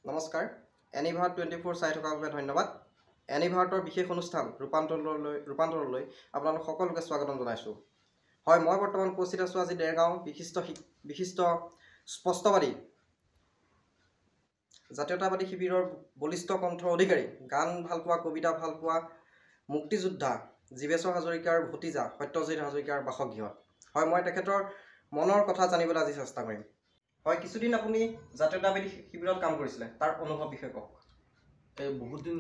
নমস্কাৰ এনি ভাৰত 24 চাই থকাৰ বাবে ধন্যবাদ। এনি ভাৰতৰ বিশেষ অনুষ্ঠান ৰূপান্তৰলৈ আপোনালোক সকলোকে স্বাগতম জনাইছোঁ। হয়, মই বৰ্তমান উপস্থিত আছোঁ আজি দেৰগাঁও বিশিষ্ট স্পষ্টবাদী জাতীয়তাবাদী শিবিৰৰ বলিষ্ঠ কণ্ঠৰ অধিকাৰী, গান ভালপোৱা, কবিতা ভালপোৱা মুক্তিযোদ্ধা জীৱেশ্বৰ হাজৰিকাৰ ভতিজা সত্যজিৎ হাজৰিকাৰ বাসগৃহত। হয়, মই তেখেতৰ মনৰ কথা জানিবলৈ আজি চেষ্টা কৰিম। হয়, কিছুদিন আপুনি জাতীয়তাবাদী শিবিৰত কাম কৰিছিলে, তাৰ অনুভৱ বিষয়ে কওক। এই বহুত দিন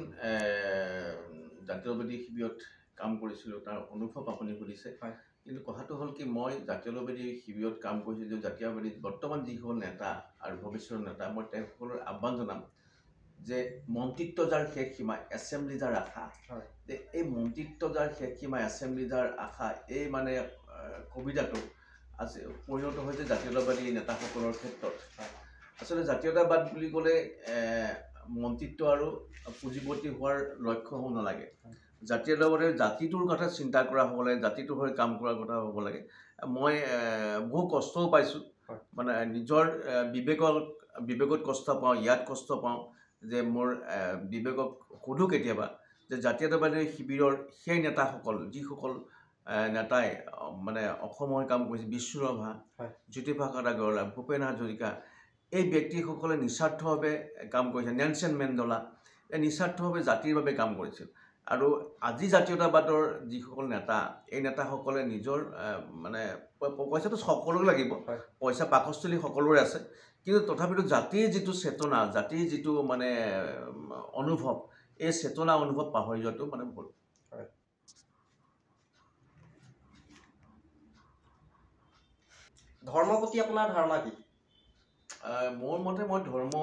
জাতীয়তাবাদী শিবিৰত কাম কৰিছিলোঁ, তাৰ অনুভৱ আপুনি সুধিছে। হয়, কিন্তু কথাটো হ'ল কি, মই জাতীয়তাবাদী শিবিৰত কাম কৰিছিলোঁ, জাতীয়তাবাদী বৰ্তমান যিসকল নেতা আৰু ভৱিষ্যতৰ নেতা, মই তেওঁলোকৰ আহ্বান জনাম যে মন্ত্ৰিত্ব যাৰ শেষ সীমা, এছেম্বলি যাৰ আশা। যে এই মন্ত্ৰিত্ব যাৰ শেষ সীমা, এছেম্বলি যাৰ আশা, এই মানে কবিতাটো আজি পৰিণত হৈছে জাতীয়তাবাদী নেতাসকলৰ ক্ষেত্ৰত। আচলতে জাতীয়তাবাদ বুলি ক'লে মন্ত্ৰিত্ব আৰু পুঁজিপতি হোৱাৰ লক্ষ্য হ'ব নালাগে। জাতীয়তাবাদে জাতিটোৰ কথা চিন্তা কৰা হ'ব লাগে, জাতিটোৰ হৈ কাম কৰাৰ কথা হ'ব লাগে। মই বহু কষ্টও পাইছোঁ, মানে নিজৰ বিবেকত কষ্ট পাওঁ, ইয়াত কষ্ট পাওঁ যে মোৰ বিবেকক সোধোঁ কেতিয়াবা যে জাতীয়তাবাদী শিবিৰৰ সেই নেতাসকল, যিসকল নেতাই মানে অসমৰ কাম কৰিছে, বিষ্ণুৰাভা, জ্যোতিপ্ৰসাদ আগৰৱালা, ভূপেন হাজৰিকা, এই ব্যক্তিসকলে নিস্বাৰ্থভাৱে কাম কৰিছে, নেলছন মেণ্ডেলা, এই নিস্বাৰ্থভাৱে জাতিৰ বাবে কাম কৰিছিল। আৰু আজি জাতীয়তাবাদৰ যিসকল নেতা, এই নেতাসকলে নিজৰ মানে পইচাটো সকলোকে লাগিব, পইচা পাকস্থলী সকলোৰে আছে, কিন্তু তথাপিতো জাতিৰ যিটো চেতনা, জাতিৰ যিটো মানে অনুভৱ, এই চেতনা অনুভৱ পাহৰি যোৱাটো মানে ভুল। ধৰ্মৰ প্ৰতি আপোনাৰ ধাৰণা কি? মোৰ মতে মই ধৰ্ম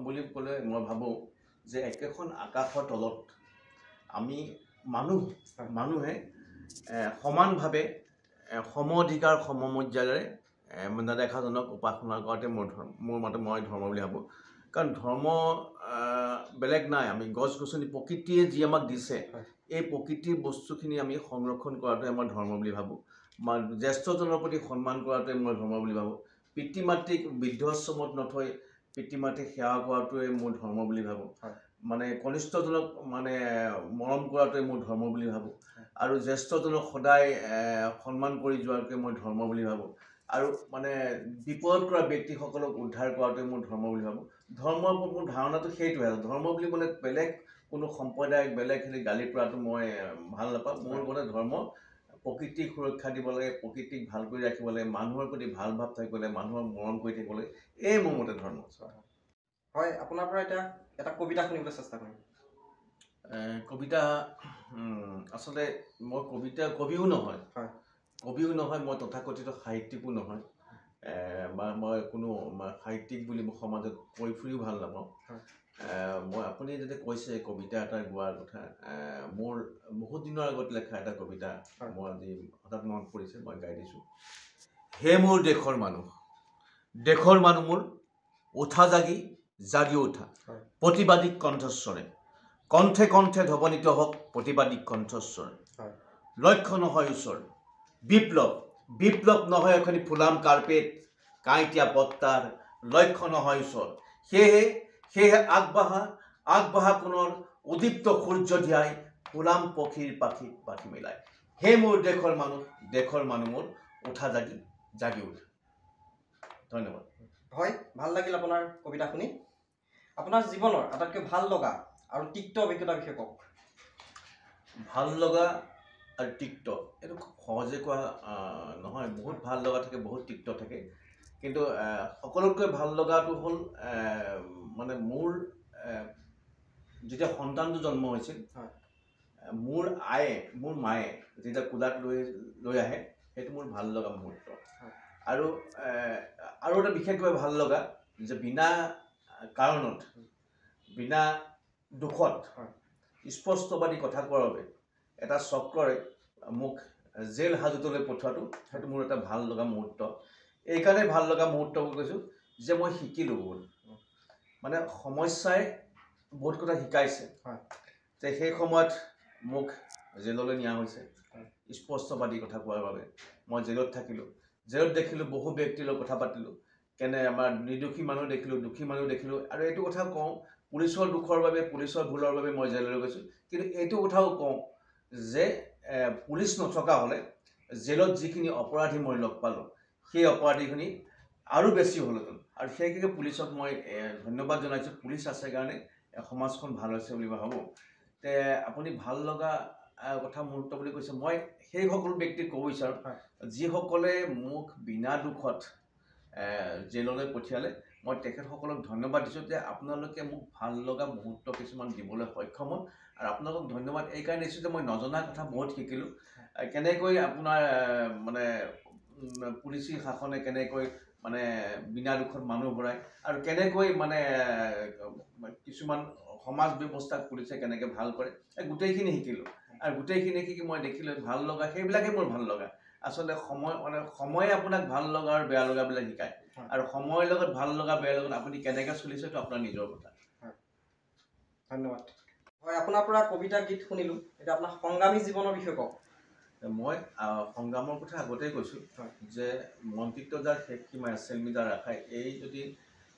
বুলি ক'লে মই ভাবোঁ যে একেখন আকাশৰ তলত আমি মানুহে সমানভাৱে সম অধিকাৰ সমমৰ্যাদাৰে নেদেখাজনক উপাসনা কৰাটোৱে মোৰ মতে মই ধৰ্ম বুলি ভাবোঁ। কাৰণ ধৰ্ম বেলেগ নাই, আমি গছ গছনি প্ৰকৃতিয়ে যি আমাক দিছে, এই প্ৰকৃতিৰ বস্তুখিনি আমি সংৰক্ষণ কৰাটোৱে মই ধৰ্ম বুলি ভাবোঁ। জ্যেষ্ঠজনৰ প্ৰতি সন্মান কৰাটোৱে মই ধৰ্ম বুলি ভাবোঁ। পিতৃ মাতৃক বৃদ্ধাশ্ৰমত নথৈ পিতৃ মাতৃক সেৱা কৰাটোৱে মোৰ ধৰ্ম বুলি ভাবোঁ। মানে কনিষ্ঠজনক মানে মৰম কৰাটোৱে মোৰ ধৰ্ম বুলি ভাবোঁ। আৰু জ্যেষ্ঠজনক সদায় সন্মান কৰি যোৱাটোৱে মই ধৰ্ম বুলি ভাবোঁ। আৰু মানে বিপদত কৰা ব্যক্তিসকলক উদ্ধাৰ কৰাটোৱে মোৰ ধৰ্ম বুলি ভাবোঁ। ধৰ্মৰ মোৰ ধাৰণাটো সেইটোৱে আছে। ধৰ্ম বুলি ক'লে বেলেগ কোনো সম্প্ৰদায়ক বেলেগ গালি পৰাটো মই ভাল নাপাওঁ। মোৰ মতে ধৰ্ম প্ৰকৃতিক সুৰক্ষা দিব লাগে, প্ৰকৃতিক ভাল কৰি ৰাখিব লাগে, মানুহৰ প্ৰতি ভাল ভাৱ থাকিব লাগে, মানুহক মৰম কৰি থাকিব লাগে, এই মোৰ মতে ধৰ্ম। হয়, আপোনাৰ পৰা এতিয়া এটা কবিতা শুনিবলৈ চেষ্টা কৰিম। কবিতা আচলতে মই কবিও নহয়, মই তথাকথিত সাহিত্যিকো নহয়, বা মই কোনো সাহিত্যিক বুলি মই সমাজত কৈ ফুৰিও ভাল নাপাওঁ। মই আপুনি যদি কৈছে কবিতা এটা গোৱাৰ কথা, মোৰ বহুত দিনৰ আগত লেখা এটা কবিতা মই আজি হঠাৎ মনত পৰিছে, মই গাই দিছোঁ। হে মোৰ দেশৰ মানুহ মোৰ, উঠা জাগি উঠা, প্ৰতিবাদী কণ্ঠস্বৰে, কণ্ঠে কণ্ঠে ধ্বনিত হওক প্ৰতিবাদী কণ্ঠস্বৰে। লক্ষ্য নহয় ওচৰ, বিপ্লৱ নহয় এখনি ফুলাম কাৰ্পেট, কাঁইটীয়া বত্তাৰ লক্ষ্য নহয় ওচৰ। সেয়েহে আগবাঢ়া কোণৰ উদীপ্ত সূৰ্য ধিয়াই ফুলাম পক্ষীৰ পাখিত পাখি মিলাই। হে মোৰ দেশৰ মানুহ মোৰ, উঠা জাগি উঠা। ধন্যবাদ। হয়, ভাল লাগিল আপোনাৰ কবিতা শুনি। আপোনাৰ জীৱনৰ আটাইতকৈ ভাল লগা আৰু তিক্ত অভিজ্ঞতাৰ বিষয়ে কওক। ভাল লগা আৰু তিক্ত এইটো খুব সহজে কোৱা নহয়। বহুত ভাল লগা থাকে, বহুত তিক্ত থাকে। কিন্তু সকলোতকৈ ভাল লগাটো হ'ল মানে মোৰ যেতিয়া সন্তানটো জন্ম হৈছিল, মোৰ মায়ে যেতিয়া কোলাত লৈ আহে, সেইটো মোৰ ভাল লগা মুহূৰ্ত। আৰু এটা বিশেষভাৱে ভাল লগা যে বিনা কাৰণত, বিনা দুখত স্পষ্টবাদী কথা কোৱাৰ বাবে এটা চক্ৰৰে মোক জেল হাজতলৈ পঠোৱাটো, সেইটো মোৰ এটা ভাল লগা মুহূৰ্ত। এইকাৰণে ভাল লগা মুহূৰ্ত বুলি কৈছোঁ যে মই শিকিলোঁ বহুত, মানে সমস্যাই বহুত কথা শিকাইছে। যে সেই সময়ত মোক জেললৈ নিয়া হৈছে স্পষ্টবাদী কথা কোৱাৰ বাবে। মই জেলত থাকিলোঁ, জেলত দেখিলোঁ বহু ব্যক্তিৰ লগত কথা পাতিলোঁ, কেনে আমাৰ নিৰ্দোষী মানুহ দেখিলোঁ, দুখী মানুহ দেখিলোঁ। আৰু এইটো কথা কওঁ, পুলিচৰ দুখৰ বাবে, পুলিচৰ ভুলৰ বাবে মই জেললৈ গৈছোঁ। কিন্তু এইটো কথাও কওঁ যে পুলিচ নথকা হ'লে জেলত যিখিনি অপৰাধী মই লগ পালোঁ, সেই অপৰাধীখিনি আৰু বেছি হ'লহেঁতেন। আৰু সেইখিনি পুলিচক মই ধন্যবাদ জনাইছোঁ। পুলিচ আছে কাৰণে সমাজখন ভাল হৈছে বুলি মই ভাবোঁ। তে আপুনি ভাল লগা কথা মুহূৰ্ত বুলি কৈছে, মই সেই সকলো ব্যক্তিক ক'ব বিচাৰোঁ যিসকলে মোক বিনা দুখত জেললৈ পঠিয়ালে। মই তেখেতসকলক ধন্যবাদ দিছোঁ যে আপোনালোকে মোক ভাল লগা মুহূৰ্ত কিছুমান দিবলৈ সক্ষম হ'ল। আৰু আপোনালোকক ধন্যবাদ এইকাৰণে দিছোঁ যে মই নজনা কথা বহুত শিকিলোঁ। কেনেকৈ আপোনাৰ মানে পুলিচী শাসনে কেনেকৈ মানে বিনা দুখত মানুহ ভৰাই, আৰু কেনেকৈ মানে কিছুমান সমাজ ব্যৱস্থাক পুলিচে কেনেকৈ ভাল কৰে, গোটেইখিনি শিকিলোঁ। আৰু গোটেইখিনি শিকি মই দেখিলোঁ ভাল লগা, সেইবিলাকেই মোৰ ভাল লগা। আচলতে সময়ে আপোনাক ভাল লগা আৰু বেয়া লগাবিলাক শিকায়। আৰু সময়ৰ লগত ভাল লগা বেয়া লগত আপুনি কেনেকৈ চলিছে এইটো আপোনাৰ নিজৰ কথা। ধন্যবাদ। হয়, আপোনাৰ পৰা কবিতা গীত শুনিলোঁ। এতিয়া আপোনাৰ সংগ্ৰামী জীৱনৰ বিষয়ে কওক। মই সংগ্ৰামৰ কথা আগতেই কৈছোঁ যে মন্ত্ৰিত্ব যাৰ শেষ সীমা এছেমব্লি যাৰ ৰাখাই, এই যদি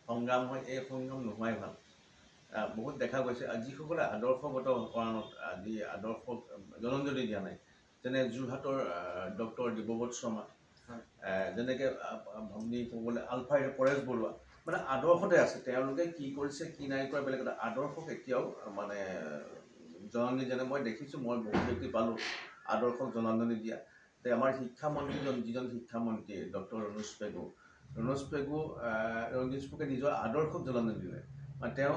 সংগ্ৰাম হয়, এই সংগ্ৰাম নোহোৱাই ভাল। বহুত দেখা গৈছে যিসকলে আদৰ্শগত কাৰণত আজি আদৰ্শক জনঞ্জলি দিয়া নাই, যেনে যোৰহাটৰ ডক্টৰ দিব্যব্ৰত শৰ্মা, যেনেকৈ ভগ্নী ক'বলৈ আলফাই পৰেশ বৰুৱা, মানে আদৰ্শতে আছে। তেওঁলোকে কি কৰিছে কি নাই কৰা বেলেগ এটা, আদৰ্শক এতিয়াও মানে জননী যেনে মই দেখিছোঁ, মই বহুত ব্যক্তি পালোঁ আদৰ্শক জনাঞ্জলি দিয়া। তে আমাৰ শিক্ষামন্ত্ৰীজন যিজন শিক্ষামন্ত্ৰী ডক্টৰ ৰণোজ পেগু নিজৰ আদৰ্শক জনাঞ্জলি দিলে। মানে তেওঁ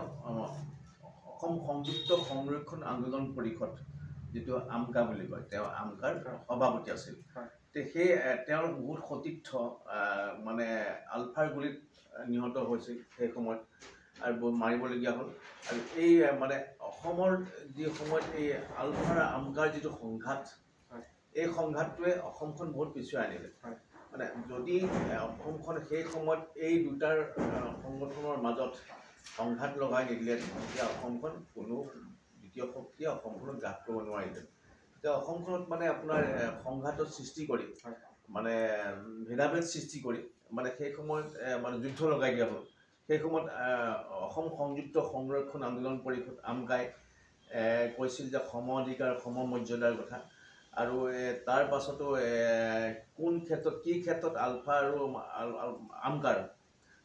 অসম সংযুক্ত সংৰক্ষণ আন্দোলন পৰিষদ, যিটো আমকা বুলি কয়, তেওঁ আমকাৰ সভাপতি আছিল। তে সেই তেওঁৰ বহুত সতীৰ্থ মানে আলফাৰ গুলিত নিহত হৈছিল সেই সময়ত, আৰু মাৰিবলগীয়া হ'ল। আৰু এই মানে অসমৰ যি সময়ত এই আলফাৰ আমকাৰ যিটো সংঘাত, এই সংঘাতটোৱে অসমখন বহুত পিছুৱাই আনিলে। মানে যদি অসমখন সেই সময়ত এই দুটাৰ সংগঠনৰ মাজত সংঘাত লগাই নিদিলে, তেতিয়া অসমখন কোনো দ্বিতীয় শক্তিয়ে অসমখনক গ্ৰাস কৰিব নোৱাৰিলে। তেতিয়া অসমখনত মানে আপোনাৰ সংঘাতৰ সৃষ্টি কৰি, মানে ভেদাভেদ সৃষ্টি কৰি, মানে সেই সময়ত মানে যুদ্ধ লগাই দিয়া হ'ল। সেই সময়ত অসম সংযুক্ত সংৰক্ষণ আন্দোলন পৰিষদ আমকাই কৈছিল যে সম অধিকাৰ সম মৰ্যাদাৰ কথা। আৰু তাৰ পাছতো কোন ক্ষেত্ৰত কি ক্ষেত্ৰত আলফা আৰু আমকাৰ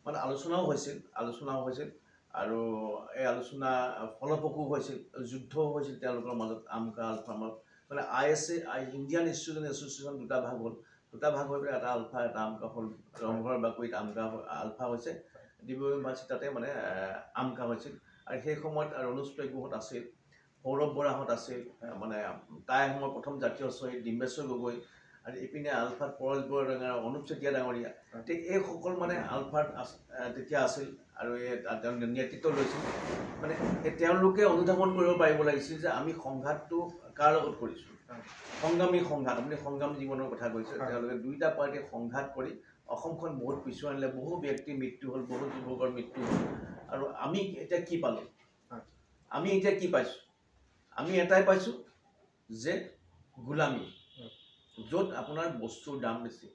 মানে আলোচনাও হৈছিল। আৰু এই আলোচনা ফলপ্ৰসূ হৈছিল, যুদ্ধও হৈছিল তেওঁলোকৰ মাজত, আমকা আলফাৰ মাজত। মানে ISA ইণ্ডিয়ান ষ্টুডেণ্ট এছ'চিয়েশ্যন দুটা ভাগ হ'ল, দুটা ভাগ হৈ পেলাই এটা আলফা এটা আমকা হ'ল। ৰংঘৰ বাকৰিত আমকা আলফা হৈছে, ডিব্ৰুগড় ইউনিভাৰ্চিটি তাতে মানে আমকা হৈছিল। আৰু সেই সময়ত ৰণোজ পেগুহঁত আছিল, সৌৰভ বৰাহঁত আছিল, মানে তাই সময়ৰ প্ৰথম জাতীয় শ্বহীদ ডিম্বেশ্বৰ গগৈ, আৰু ইপিনে আলফাত পৰেশ বৰুৱা, অনুপ চেতিয়া ডাঙৰীয়া। এইসকল মানে আলফাত তেতিয়া আছিল, আৰু তেওঁ নেতৃত্ব লৈছিল। মানে তেওঁলোকে অনুধাৱন কৰিব পাৰিব লাগিছিল যে আমি সংঘাতটো কাৰ লগত কৰিছোঁ, সংগ্ৰামী সংঘাত। আপুনি সংগ্ৰামী জীৱনৰ কথা কৈছে, তেওঁলোকে দুইটা পাৰ্টিয়ে সংঘাত কৰি অসমখন বহুত পিছুৱাই আনিলে। বহু ব্যক্তিৰ মৃত্যু হ'ল, বহু যুৱকৰ মৃত্যু হ'ল। আৰু আমি এতিয়া কি পালোঁ, আমি এতিয়া কি পাইছোঁ? আমি এটাই পাইছোঁ যে গোলামী, য'ত আপোনাৰ বস্তুৰ দাম বেছি,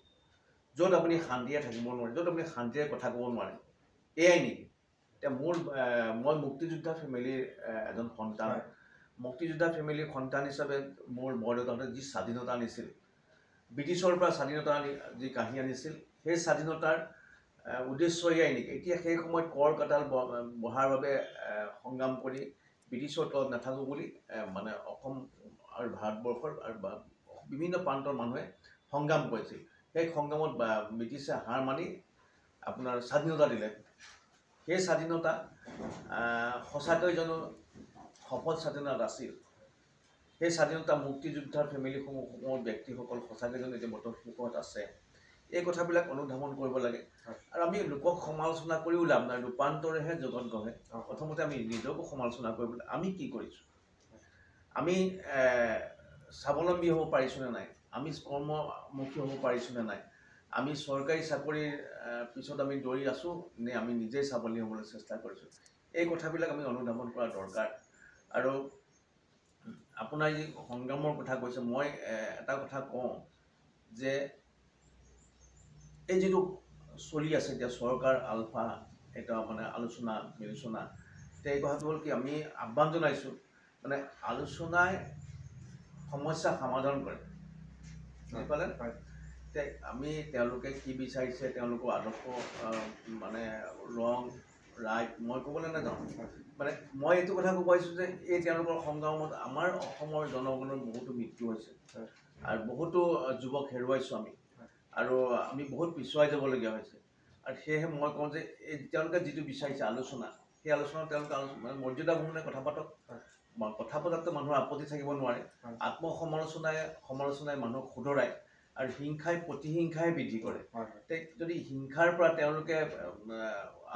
য'ত আপুনি শান্তিৰে থাকিব নোৱাৰে, য'ত আপুনি শান্তিৰে কথা ক'ব নোৱাৰে। এয়াই নেকি? এতিয়া মই মুক্তিযোদ্ধা ফেমিলিৰ এজন সন্তান। মুক্তিযোদ্ধা ফেমিলিৰ সন্তান হিচাপে মোৰ বৰদেউতাহঁতে যি স্বাধীনতা আনিছিল, ব্ৰিটিছৰ পৰা স্বাধীনতা আনি যি কাঢ়ি আনিছিল, সেই স্বাধীনতাৰ উদ্দেশ্য এয়াই নেকি? এতিয়া সেই সময়ত কৰ কাটাল বঢ়াৰ বাবে সংগ্ৰাম কৰি ব্ৰিটিছৰ তলত নাথাকোঁ বুলি মানে অসম আৰু ভাৰতবৰ্ষৰ আৰু বিভিন্ন প্ৰান্তৰ মানুহে সংগ্ৰাম কৰিছিল। সেই সংগ্ৰামত ব্ৰিটিছে হাৰ মানি আপোনাৰ স্বাধীনতা দিলে। সেই স্বাধীনতা সঁচাকৈ জানো সফল স্বাধীনতা আছিল? সেই স্বাধীনতা মুক্তিযোদ্ধাৰ ফেমিলিসমূহৰ ব্যক্তিসকল সঁচাকৈ জানো এতিয়া বৰ্তমান সুখত আছে? এই কথাবিলাক অনুধাৱন কৰিব লাগে। আৰু আমি লোকক সমালোচনা কৰিও লাভ নাই, ৰূপান্তৰেহে জগত গঢ়ে। প্ৰথমতে আমি নিজকো সমালোচনা কৰিব লাগে, আমি কি কৰিছোঁ, আমি স্বাৱলম্বী হ'ব পাৰিছোঁ নে নাই, আমি কৰ্মমুখী হ'ব পাৰিছোঁ নে নাই, আমি চৰকাৰী চাকৰিৰ পিছত আমি দৌৰি আছোঁ নে আমি নিজেই স্বাৱলম্বী হ'বলৈ চেষ্টা কৰিছোঁ। এই কথাবিলাক আমি অনুধাৱন কৰা দৰকাৰ। আৰু আপোনাৰ যি সংগ্ৰামৰ কথা কৈছে, মই এটা কথা কওঁ যে এই যিটো চলি আছে এতিয়া চৰকাৰ আলফা এটা মানে আলোচনা বিলোচনা এতিয়া এই কথাটো হ'ল কি আমি আহ্বান জনাইছোঁ মানে আলোচনাই সমস্যা সমাধান কৰে বুজি পালে এতিয়া আমি তেওঁলোকে কি বিচাৰিছে তেওঁলোকৰ আদৰ্শ মানে ৰং ৰাইট মই ক'বলৈ নাযাওঁ মানে মই এইটো কথা ক'ব পাৰিছোঁ যে এই তেওঁলোকৰ সংগ্ৰামত আমাৰ অসমৰ জনগণৰ বহুতো মৃত্যু হৈছে আৰু বহুতো যুৱক হেৰুৱাইছোঁ আমি আৰু আমি বহুত পিছুৱাই যাবলগীয়া হৈছে আৰু সেয়েহে মই কওঁ যে এই তেওঁলোকে যিটো বিচাৰিছে আলোচনা সেই আলোচনা তেওঁলোকে মৰ্যাদাপূৰ্ণে কথা পাতক কথা পতাততো মানুহৰ আপত্তি থাকিব নোৱাৰে সমালোচনাই মানুহক শুধৰাই আৰু হিংসাই প্ৰতিহিংসাই বৃদ্ধি কৰে যদি হিংসাৰ পৰা তেওঁলোকে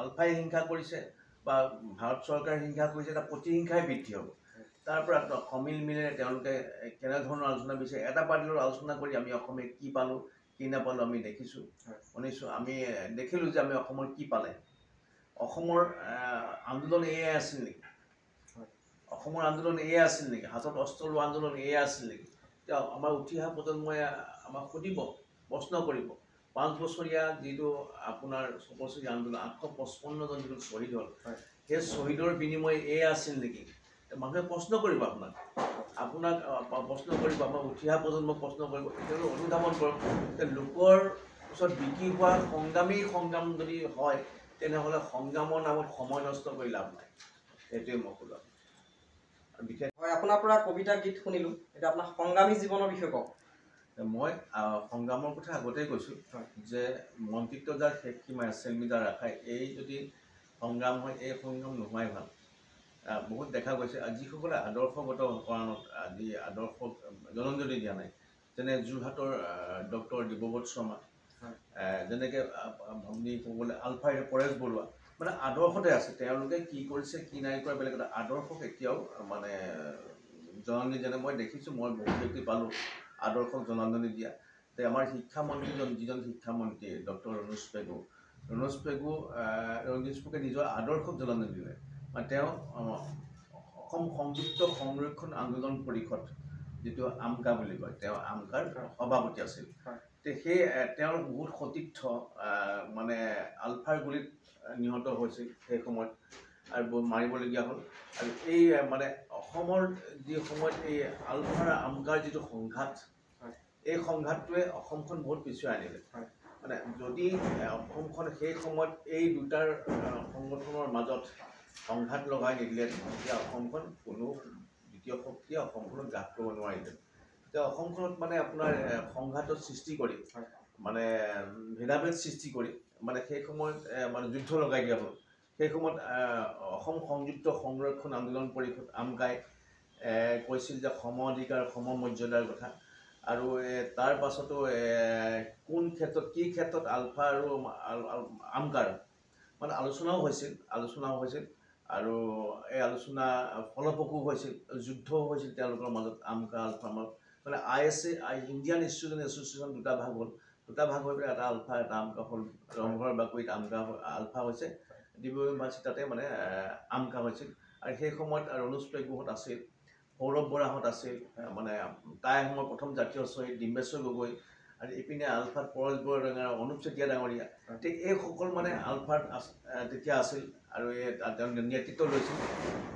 আলফাই হিংসা কৰিছে বা ভাৰত চৰকাৰে হিংসা কৰিছে এটা প্ৰতিহিংসাই বৃদ্ধি হ'ব তাৰ পৰা সমিল মিলেৰে তেওঁলোকে কেনেধৰণৰ আলোচনা বিচাৰে এটা পাৰ্টিৰ আলোচনা কৰি আমি অসমে কি পালোঁ কি নাপালোঁ আমি দেখিছোঁ শুনিছোঁ আমি দেখিলোঁ যে আমি অসমৰ কি পালে অসমৰ আন্দোলন এয়াই আছিল নেকি অসমৰ আন্দোলন এয়াই আছিল নেকি হাতত অস্ত্ৰ লোৱা আন্দোলন এয়াই আছিল নেকি এতিয়া আমাৰ উঠি অহা প্ৰজন্মই আমাক সুধিব প্ৰশ্ন কৰিব 5 বছৰীয়া যিটো আপোনাৰ 6 বছৰীয়া আন্দোলন 855 জন যিটো শ্বহীদ হ'ল সেই শ্বহীদৰ বিনিময় এয়াই আছিল নেকি মানুহে প্ৰশ্ন কৰিব আপোনাক প্ৰশ্ন কৰিব আমাৰ উঠি অহা প্ৰজন্মক প্ৰশ্ন কৰিব তেওঁলোকে অনুধাৱন কৰক যে লোকৰ ওচৰত বিক্ৰী হোৱা সংগ্ৰাম যদি হয় তেনেহ'লে সংগ্ৰামৰ নামত সময় নষ্ট কৰি লাভ নাই সেইটোৱে মই ক'লোঁ বিশেষ হয় আপোনাৰ পৰা কবিতা গীত শুনিলোঁ এতিয়া আপোনাৰ সংগ্ৰামী জীৱনৰ বিষয়ে কওক মই সংগ্ৰামৰ কথা আগতেই কৈছোঁ যে মন্ত্ৰিত্ব যাৰ শেষ সীমা এছেম্বলি যাৰ ৰাখাই এই যদি সংগ্ৰাম হয় এই সংগ্ৰাম নোহোৱাই ভাল বহুত দেখা গৈছে যিসকলে আদৰ্শগত কাৰণত আজি আদৰ্শ জনঞ্জলি দিয়া নাই যেনে যোৰহাটৰ ডক্টৰ দিব্যব্ৰত শৰ্মা যেনেকৈ ভগ্নী ক'বলৈ আলফাই পৰেশ বৰুৱা মানে আদৰ্শতে আছে তেওঁলোকে কি কৰিছে কি নাই কৰা বেলেগ এটা আদৰ্শক এতিয়াও মানে জনাঞ্জলি যেনে মই দেখিছোঁ মই বহুত ব্যক্তি পালোঁ আদৰ্শক জনাঞ্জলি দিয়া তে আমাৰ শিক্ষামন্ত্ৰীজন যিজন শিক্ষামন্ত্ৰী ডক্টৰ ৰণোজ পেগু নিজৰ আদৰ্শক জনাঞ্জলি দিলে মানে তেওঁ অসম সংযুক্ত সংৰক্ষণ আন্দোলন পৰিষদ যিটো আমকা বুলি কয় তেওঁ আমকাৰ সভাপতি আছিল তে সেই তেওঁৰ বহুত সতীৰ্থ মানে আলফাৰ গুলিত নিহত হৈছিল সেই সময়ত আৰু মাৰিবলগীয়া হ'ল আৰু এই মানে অসমৰ যি সময়ত এই আলফাৰ আমকাৰ যিটো সংঘাত এই সংঘাতটোৱে অসমখন বহুত পিছুৱাই আনিলে মানে যদি অসমখন সেই সময়ত এই দুটাৰ সংগঠনৰ মাজত সংঘাত লগাই নিদিলে তেতিয়া অসমখন কোনো দ্বিতীয় শক্তিয়ে অসমখনক গ্ৰাস কৰিব নোৱাৰিলে তেতিয়া অসমখনত মানে আপোনাৰ সংঘাতৰ সৃষ্টি কৰি মানে ভেদাভেদ সৃষ্টি কৰি মানে সেই সময়ত মানে যুদ্ধ লগাই দিয়া হ'ল সেই সময়ত অসম সংযুক্ত সংৰক্ষণ আন্দোলন পৰিষদ আমকাই কৈছিল যে সম অধিকাৰ সম মৰ্যাদাৰ কথা আৰু তাৰ পাছতো কোন ক্ষেত্ৰত কি ক্ষেত্ৰত আলফা আৰু আমকাৰ মানে আলোচনাও হৈছিল আৰু এই আলোচনা ফলপ্ৰসূ হৈছিল যুদ্ধও হৈছিল তেওঁলোকৰ মাজত আমকা আলফাৰ মাজত মানে ইণ্ডিয়ান ষ্টুডেণ্ট এছ'চিয়েশ্যন দুটা ভাগ হ'ল দুটা ভাগ হৈ পেলাই এটা আলফা এটা আমকা হ'ল ৰংঘৰ বাকৰিত আমকা আলফা হৈছে ডিব্ৰুগড় ইউনিভাৰ্চিটি তাতে মানে আমকা হৈছিল আৰু সেই সময়ত ৰণোজ পেগুহঁত আছিল সৌৰভ বৰাহঁত আছিল মানে তাই সময়ৰ প্ৰথম জাতীয় শ্বহীদ ডিম্বেশ্বৰ গগৈ আৰু ইপিনে আলফাত পৰেশ বৰুৱা অনুপ চেতিয়া ডাঙৰীয়া এইসকল মানে আলফাত তেতিয়া আছিল আৰু তেওঁ নেতৃত্ব লৈছিল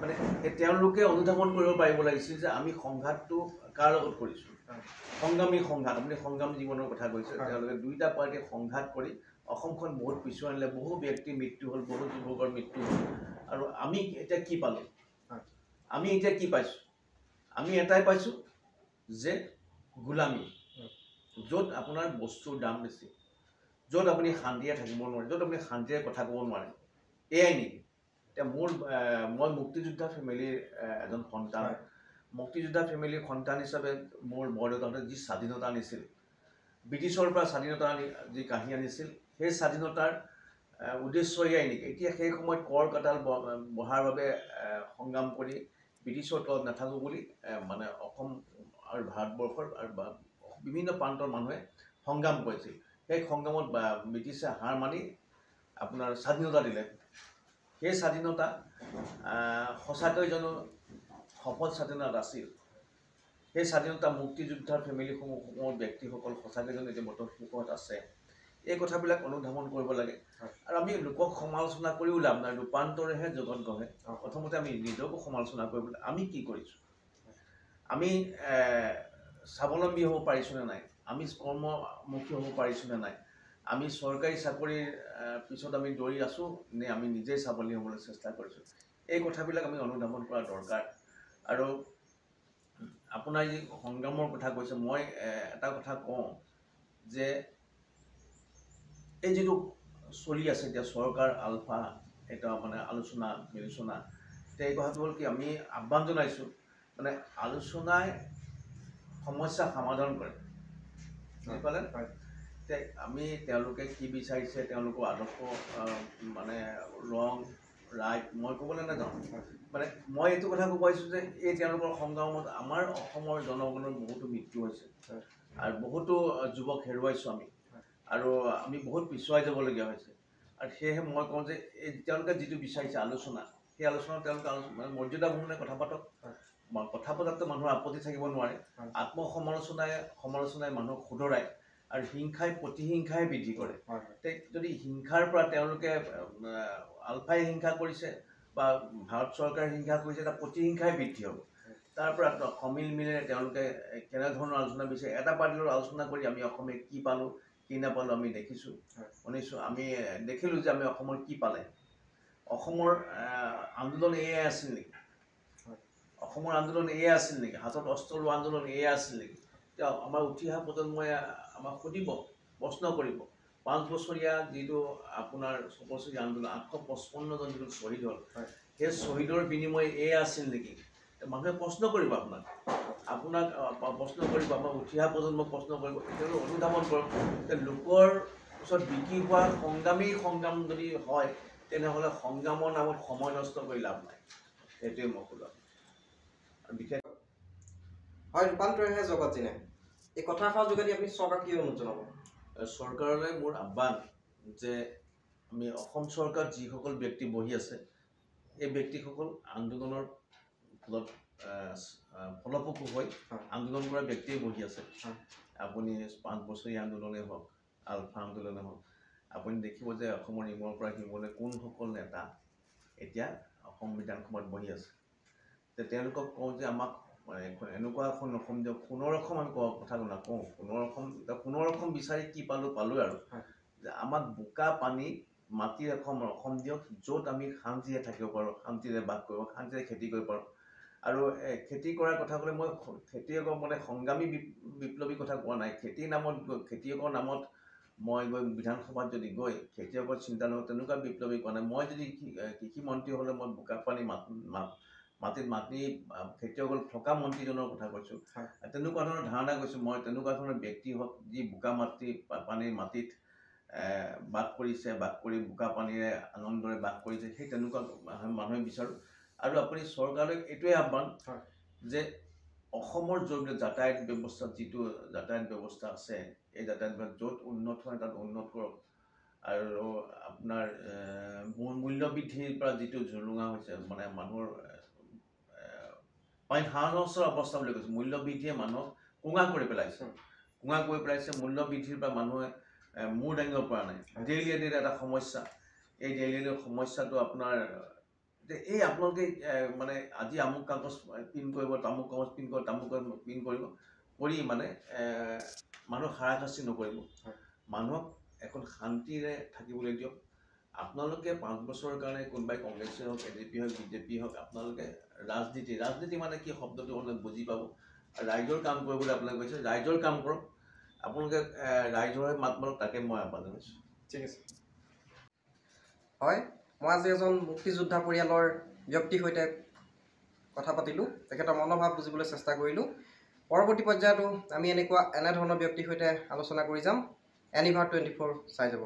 মানে তেওঁলোকে অনুধাৱন কৰিব পাৰিব লাগিছিল যে আমি সংঘাতটো কাৰ লগত কৰিছোঁ সংগ্ৰামী সংঘাত আপুনি সংগ্ৰামী জীৱনৰ কথা কৈছে তেওঁলোকে দুইটা পাৰ্টিয়ে সংঘাত কৰি অসমখন বহুত পিছুৱাই আনিলে বহু ব্যক্তিৰ মৃত্যু হ'ল বহু যুৱকৰ মৃত্যু হ'ল আৰু আমি এতিয়া কি পালোঁ আমি এতিয়া কি পাইছোঁ আমি এটাই পাইছোঁ যে গোলামী য'ত আপোনাৰ বস্তুৰ দাম বেছি য'ত আপুনি শান্তিৰে থাকিব নোৱাৰে য'ত আপুনি শান্তিৰে কথা ক'ব নোৱাৰে এয়াই নেকি এতিয়া মই মুক্তিযোদ্ধা ফেমিলিৰ এজন সন্তান মুক্তিযোদ্ধা ফেমিলিৰ সন্তান হিচাপে মোৰ বৰদেউতাহঁতে যি স্বাধীনতা আনিছিল ব্ৰিটিছৰ পৰা স্বাধীনতা আনি যি কাঢ়ি আনিছিল সেই স্বাধীনতাৰ উদ্দেশ্য এয়াই নেকি এতিয়া সেই সময়ত কৰ কাটাল বঢ়াৰ বাবে সংগ্ৰাম কৰি ব্ৰিটিছৰ তলত নাথাকোঁ বুলি মানে অসম আৰু ভাৰতবৰ্ষৰ আৰু বিভিন্ন প্ৰান্তৰ মানুহে সংগ্ৰাম কৰিছিল সেই সংগ্ৰামত ব্ৰিটিছে হাৰ মানি আপোনাৰ স্বাধীনতা দিলে সেই স্বাধীনতা সঁচাকৈ জানো সফল স্বাধীনতা আছিল সেই স্বাধীনতা মুক্তিযোদ্ধাৰ ফেমিলিসমূহৰ ব্যক্তিসকল সঁচাকৈ জানো এতিয়া বৰ্তমান সুখত আছে এই কথাবিলাক অনুধাৱন কৰিব লাগে আৰু আমি লোকক সমালোচনা কৰিও লাভ নাই ৰূপান্তৰেহে জগত গঢ়ে প্ৰথমতে আমি নিজকো সমালোচনা কৰিব আমি কি কৰিছোঁ আমি স্বাৱলম্বী হ'ব পাৰিছোঁ নে নাই আমি কৰ্মমুখী হ'ব পাৰিছোঁ নে নাই আমি চৰকাৰী চাকৰিৰ পিছত আমি দৌৰি আছোঁ নে আমি নিজেই স্বাৱলম্বী হ'বলৈ চেষ্টা কৰিছোঁ এই কথাবিলাক আমি অনুধাৱন কৰা দৰকাৰ আৰু আপোনাৰ যি সংগ্ৰামৰ কথা কৈছে মই এটা কথা কওঁ যে এই যিটো চলি আছে এতিয়া চৰকাৰ আলফা এটা মানে আলোচনা বিলোচনা এই কথাটো হ'ল কি আমি আহ্বান জনাইছোঁ মানে আলোচনাই সমস্যা সমাধান কৰে বুজি পালে আমি তেওঁলোকে কি বিচাৰিছে তেওঁলোকৰ আদৰ্শ মানে ৰং ৰাইট মই ক'বলৈ নাযাওঁ মানে মই এইটো কথা ক'ব পাৰিছোঁ যে এই তেওঁলোকৰ সংগ্ৰামত আমাৰ অসমৰ জনগণৰ বহুতো মৃত্যু হৈছে আৰু বহুতো যুৱক হেৰুৱাইছোঁ আমি আৰু আমি বহুত পিছুৱাই যাবলগীয়া হৈছে আৰু সেয়েহে মই কওঁ যে এই তেওঁলোকে যিটো বিচাৰিছে আলোচনা সেই আলোচনা তেওঁলোকে মানে মৰ্যাদাপূৰ্ণে কথা পাতক কথা পতাততো মানুহৰ আপত্তি থাকিব নোৱাৰে সমালোচনাই মানুহক শুধৰাই আৰু হিংসাই প্ৰতিহিংসাই বৃদ্ধি কৰে যদি হিংসাৰ পৰা তেওঁলোকে আলফাই হিংসা কৰিছে বা ভাৰত চৰকাৰে হিংসা কৰিছে এটা প্ৰতিহিংসাই বৃদ্ধি হ'ব তাৰ পৰা সমিল মিলেৰে তেওঁলোকে কেনেধৰণৰ আলোচনা বিচাৰে এটা পাৰ্টিৰ আলোচনা কৰি আমি অসমে কি পালোঁ কি নাপালোঁ আমি দেখিছোঁ শুনিছোঁ আমি দেখিলোঁ যে আমি অসমৰ কি পালে অসমৰ আন্দোলন এয়াই আছিল নেকি অসমৰ আন্দোলন এয়াই আছিল নেকি হাতত অস্ত্ৰ লোৱা আন্দোলন এয়াই আছিল নেকি এতিয়া আমাৰ উঠি অহা প্ৰজন্মই আমাক সুধিব প্ৰশ্ন কৰিব 5 বছৰীয়া যিটো আপোনাৰ 6 বছৰীয়া আন্দোলন 855 জন যিটো শ্বহীদ হ'ল সেই শ্বহীদৰ বিনিময় এয়াই আছিল নেকি মানুহে প্ৰশ্ন কৰিব আপোনাক প্ৰশ্ন কৰিব আমাৰ উঠি অহা প্ৰজন্মক প্ৰশ্ন কৰিব তেওঁলোকে অনুধাৱন কৰক যে লোকৰ ওচৰত বিক্ৰী হোৱা সংগ্ৰাম যদি হয় তেনেহ'লে সংগ্ৰামৰ নামত সময় নষ্ট কৰি লাভ নাই সেইটোৱে মই ক'লোঁ বিশেষ হয় ৰূপান্তৰেহে জগত জিনে এই কথাষাৰ যোগেদি আপুনি চৰকাৰক কি অনুৰোধ জনাব চৰকাৰলৈ মোৰ আহ্বান যে আমি অসম চৰকাৰত যিসকল ব্যক্তি বহি আছে এই ব্যক্তিসকল আন্দোলনৰ ফলত ফলপ্ৰসূ হৈ আন্দোলন কৰা ব্যক্তিয়ে বহি আছে আপুনি 5 বছৰীয়া আন্দোলনেই হওক আলফা আন্দোলনেই হওক আপুনি দেখিব যে অসমৰ ইমূৰৰ পৰা সিমূৰলৈ কোনসকল নেতা এতিয়া সংবিধান সভাত বহি আছে যে তেওঁলোকক কওঁ যে আমাক এনেকুৱা এখন অসম দিয়ক সোণৰ অসম আমি কথা নকওঁ সোণৰ অসম বিচাৰি কি পালোঁ আৰু যে আমাক বোকা পানী মাটিৰ এখন অসম দিয়ক য'ত আমি শান্তিৰে থাকিব পাৰোঁ শান্তিৰে বাস কৰিব শান্তিৰে খেতি কৰিব পাৰোঁ আৰু খেতি কৰাৰ কথা ক'লে মই খেতিয়কৰ মানে সংগ্ৰামী বিপ্লৱী কথা কোৱা নাই খেতিয়কৰ নামত মই গৈ বিধানসভাত যদি গৈ খেতিয়কৰ চিন্তা নকৰোঁ তেনেকুৱা বিপ্লৱী কোৱা নাই মই যদি কৃষি মন্ত্ৰী হ'লে মই বোকা পানী মাটিত মাটি খেতিয়কসকল থকা মন্ত্ৰীজনৰ কথা কৈছোঁ তেনেকুৱা ধৰণৰ ধাৰণা কৈছোঁ মই তেনেকুৱা ধৰণৰ ব্যক্তি হওক যি বোকা পানীৰ মাটিত বাস কৰিছে বাস কৰি বোকা পানীৰে আনন্দৰে বাস কৰিছে সেই তেনেকুৱা মানুহে বিচাৰোঁ আৰু আপুনি চৰকাৰলৈ এইটোৱে আহ্বান যে অসমৰ যাতায়াত ব্যৱস্থাত যিটো যাতায়াত ব্যৱস্থা আছে এই যাতায়াত ব্যৱস্থা য'ত উন্নত হয় তাত উন্নত কৰক আৰু আপোনাৰ মূল্য বৃদ্ধিৰ পৰা যিটো জুলুঙা হৈছে মানে মানুহৰ হাহাসৰ অৱস্থা বুলি কৈছোঁ মূল্য বৃদ্ধিয়ে মানুহক কোঙা কৰি পেলাইছে মূল্য বৃদ্ধিৰ পৰা মানুহে মূৰ দাঙিব পৰা নাই ডেইলি এটা সমস্যা এই ডেইলি সমস্যাটো আপোনাৰ এই আপোনালোকে মানে আজি আমুক কাগজ প্ৰিণ্ট কৰিব তামুক কাগজ প্ৰিণ্ট কৰিব কৰি মানে মানুহক হাৰাশাস্তি নকৰিব মানুহক এখন শান্তিৰে থাকিবলৈ দিয়ক আপোনালোকে 5 বছৰৰ কাৰণে কোনোবাই কংগ্ৰেছে হওক ADP হওক BJP হওক আপোনালোকে ৰাজনীতি মানে কি শব্দটো আপোনালোকে বুজি পাব ৰাইজৰ কাম কৰিবলৈ আপোনালোকে কৈছে ৰাইজৰ কাম কৰক আপোনালোকে ৰাইজৰে মাত মাৰক তাকে মই আহ্বান জনাইছোঁ ঠিক আছে হয় মই আজি এজন মুক্তিযোদ্ধা পৰিয়ালৰ ব্যক্তিৰ সৈতে কথা পাতিলোঁ তেখেতৰ মনোভাৱ বুজিবলৈ চেষ্টা কৰিলোঁ পৰৱৰ্তী পৰ্যায়তো আমি এনেধৰণৰ ব্যক্তিৰ সৈতে আলোচনা কৰি যাম এনিভাৰ 24 চাই যাব